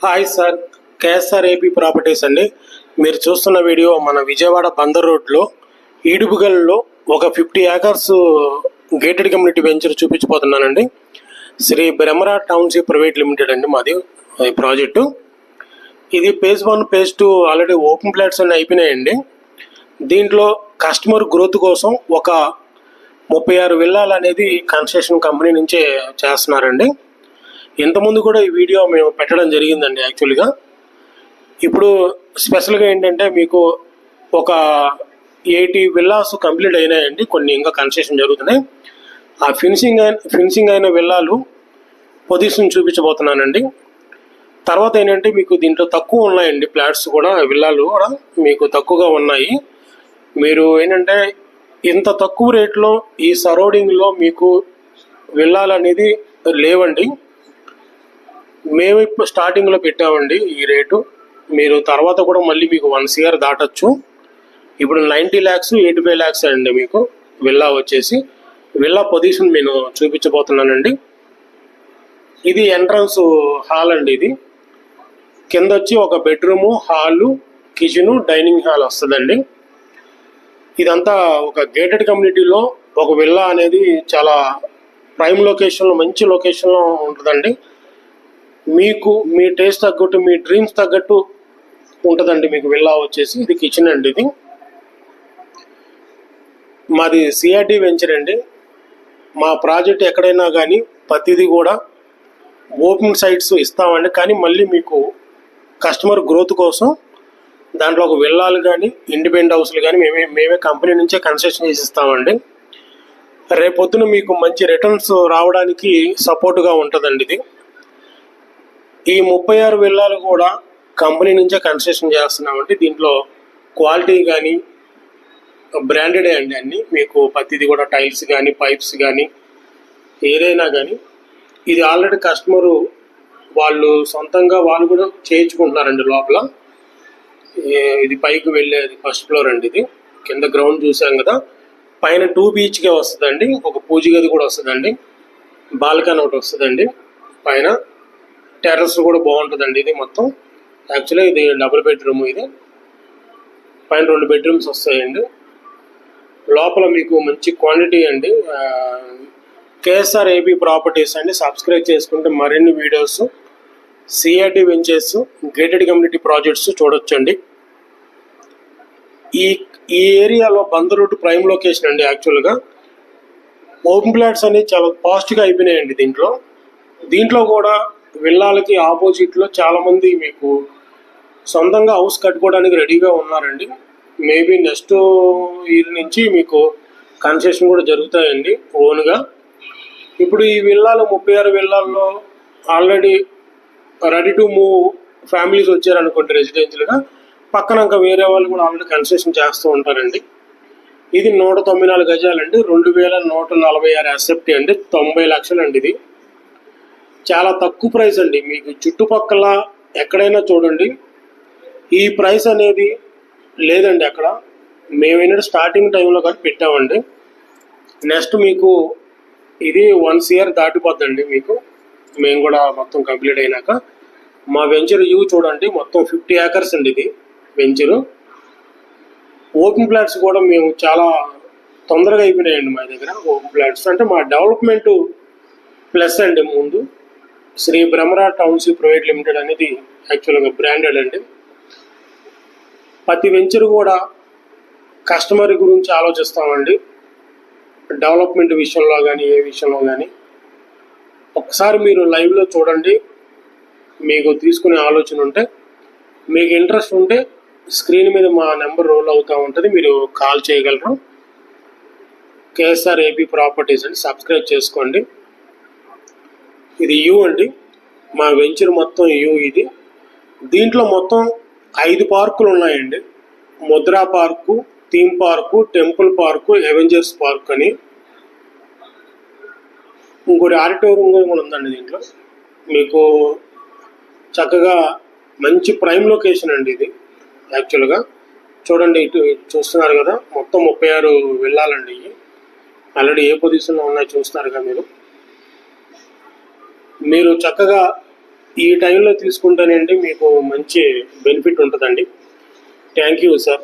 Hi sir, KSR AP properties అండి. మీరు చూస్తున్న వీడియో మన విజయవాడ బందర్ రోడ్లో ఈడుపుగల్లో ఒక 50 acres గేటెడ్ కమ్యూనిటీ వెంచర్ చూపించబోతున్నానండి. Shri Brahmara township private limited అండి మాది ప్రాజెక్టు. ఇది phase 1 phase 2 already open plots అన్నీ అయిపోయినాయండి. దీంట్లో కస్టమర్ గ్రోత్ కోసం ఒక 36 విల్లాలు అనేది కన్స్ట్రక్షన్ కంపెనీ నుంచే చేస్తున్నారండి. ఇంతకుముందు కూడా ఈ వీడియో మేము పెట్టడం జరిగిందండి. యాక్చువల్గా ఇప్పుడు స్పెషల్గా ఏంటంటే మీకు ఒక 80 విల్లాస్ కంప్లీట్ అయినాయండి, కొన్ని ఇంకా కన్స్ట్రక్షన్ జరుగుతున్నాయి. ఆ ఫినిషింగ్ అయిన విల్లాలు పొజిషన్ చూపించబోతున్నానండి. తర్వాత ఏంటంటే మీకు దీంట్లో తక్కువ ఉన్నాయండి ఫ్లాట్స్ కూడా, విల్లాలు కూడా మీకు తక్కువగా ఉన్నాయి. మీరు ఏంటంటే ఇంత తక్కువ రేట్లో ఈ సరౌండింగ్లో మీకు విల్లాలు అనేది లేవండి. మేము ఇప్పుడు స్టార్టింగ్లో పెట్టామండి ఈ రేటు. మీరు తర్వాత కూడా మళ్ళీ మీకు 1 year దాటచ్చు. ఇప్పుడు 90 lakhs 85 lakhs అండి మీకు విల్లా వచ్చేసి. విల్లా పొజిషన్ నేను చూపించబోతున్నానండి. ఇది ఎంట్రన్స్ హాల్ అండి. ఇది కింద వచ్చి ఒక bedroom, hall, kitchen, dining hall వస్తుందండి. ఇదంతా ఒక గేటెడ్ కమ్యూనిటీలో ఒక విల్లా అనేది చాలా ప్రైమ్ లొకేషన్లో, మంచి లొకేషన్లో ఉంటుందండి. మీకు మీ టేస్ట్ తగ్గట్టు, మీ డ్రీమ్స్ తగ్గట్టు ఉంటుందండి మీకు విల్లా వచ్చేసి. ఇది కిచెన్ అండి. ఇది మాది సిఆర్డి వెంచర్ అండి. మా ప్రాజెక్ట్ ఎక్కడైనా కానీ ప్రతిదీ కూడా ఓపెన్ సైట్స్ ఇస్తామండి. కానీ మళ్ళీ మీకు కస్టమర్ గ్రోత్ కోసం దాంట్లో ఒక విల్లాలు కానీ ఇండిపెండెంట్ హౌస్లు కానీ మేమే కంపెనీ నుంచే కన్స్ట్రక్షన్ చేసి ఇస్తామండి. రేపొద్దున మీకు మంచి రిటర్న్స్ రావడానికి సపోర్టుగా ఉంటుందండి ఇది. ఈ 36 విల్లాలు కూడా కంపెనీ నుంచే కన్స్ట్రక్షన్ చేస్తున్నామండి. దీంట్లో క్వాలిటీ కానీ బ్రాండెడే అండి అన్నీ. మీకు ప్రతిది కూడా టైల్స్ కానీ, పైప్స్ కానీ, ఏదైనా కానీ ఇది ఆల్రెడీ కస్టమరు వాళ్ళు సొంతంగా వాళ్ళు కూడా చేయించుకుంటున్నారండి. లోపల ఇది పైకి వెళ్ళేది ఫస్ట్ ఫ్లోర్ అండి. ఇది కింద గ్రౌండ్ చూసాం కదా. పైన 2 BHK వస్తుందండి. ఒక పూజ గది కూడా వస్తుందండి. బాల్కనీ ఒకటి వస్తుందండి. పైన టెర్రస్ కూడా బాగుంటుందండి. ఇది మొత్తం యాక్చువల్గా ఇది డబుల్ బెడ్రూమ్. ఇది పైన 2 bedrooms వస్తాయండి. లోపల మీకు మంచి క్వాంటిటీ అండి. కేఎస్ఆర్ ఏపీ ప్రాపర్టీస్ అండి. సబ్స్క్రైబ్ చేసుకుంటే మరిన్ని videos, CRD ventures, gated community projects చూడొచ్చండి. ఈ ఏరియాలో బందర్ రోడ్ ప్రైమ్ లొకేషన్ అండి. యాక్చువల్గా ఓపెన్ ప్లాట్స్ అనేవి చాలా ఫాస్ట్గా అయిపోయినాయండి. దీంట్లో కూడా విల్లాలకి ఆపోజిట్లో చాలామంది మీకు సొంతంగా హౌస్ కట్టుకోవడానికి రెడీగా ఉన్నారండి. మేబీ నెక్స్ట్ ఇయర్ నుంచి మీకు కన్స్ట్రక్షన్ కూడా జరుగుతాయండి ఓన్గా. ఇప్పుడు ఈ విల్లాలు 36 విల్లాల్లో already ready to move families వచ్చారనుకోండి రెసిడెన్షియల్గా, పక్కన ఇంకా వేరే వాళ్ళు కూడా ఆల్రెడీ కన్స్ట్రక్షన్ చేస్తూ ఉంటారండి. ఇది 194 గజాలండి. 2146 SFT అండి. 90 లక్షలు అండి. ఇది చాలా తక్కువ ప్రైస్ అండి. మీకు చుట్టుపక్కల ఎక్కడైనా చూడండి ఈ ప్రైస్ అనేది లేదండి అక్కడ. మేమేంటంటే స్టార్టింగ్ టైంలో కానీ పెట్టామండి. నెక్స్ట్ మీకు ఇది 1 year దాటిపోద్దండి మీకు. మేము కూడా మొత్తం కంప్లీట్ అయినాక మా వెంచర్ వ్యూ చూడండి. మొత్తం 50 acres అండి ఇది వెంచరు. ఓపెన్ ప్లాట్స్ కూడా మేము చాలా తొందరగా అయిపోయినాయండి మా దగ్గర. ఓపెన్ ప్లాట్స్ అంటే మా డెవలప్మెంట్ ప్లస్ అండి. ముందు Shri Brahmara township private limited అనేది యాక్చువల్గా బ్రాండెడ్ అండి. ప్రతి వెంచర్ కూడా కస్టమర్ గురించి ఆలోచిస్తామండి. డెవలప్మెంట్ విషయంలో కానీ ఏ విషయంలో కానీ ఒకసారి మీరు లైవ్లో చూడండి. మీకు తీసుకునే ఆలోచన ఉంటే, మీకు ఇంట్రెస్ట్ ఉంటే స్క్రీన్ మీద మా నెంబర్ రోల్ అవుతూ ఉంటుంది. మీరు కాల్ చేయగలరు. కేఎస్ఆర్ ఏపీ ప్రాపర్టీస్ అండి. సబ్స్క్రైబ్ చేసుకోండి. ఇది యూ అండి. మా వెంచర్ మొత్తం యూ ఇది. దీంట్లో మొత్తం 5 పార్కులు ఉన్నాయండి. Mudra park, theme park, temple park, Avengers park అని ఇంకోటి ఆడిటోరియం కూడా ఉందండి. దీంట్లో మీకు చక్కగా మంచి ప్రైమ్ లొకేషన్ అండి ఇది. యాక్చువల్గా చూడండి, ఇటు చూస్తున్నారు కదా. మొత్తం 36 విల్లాలండి. ఆల్రెడీ ఏ పొజిషన్లో ఉన్నాయో చూస్తున్నారుగా మీరు. చక్కగా ఈ టైంలో తీసుకుంటేనండి మీకు మంచి బెనిఫిట్ ఉంటుందండి. Thank you sir.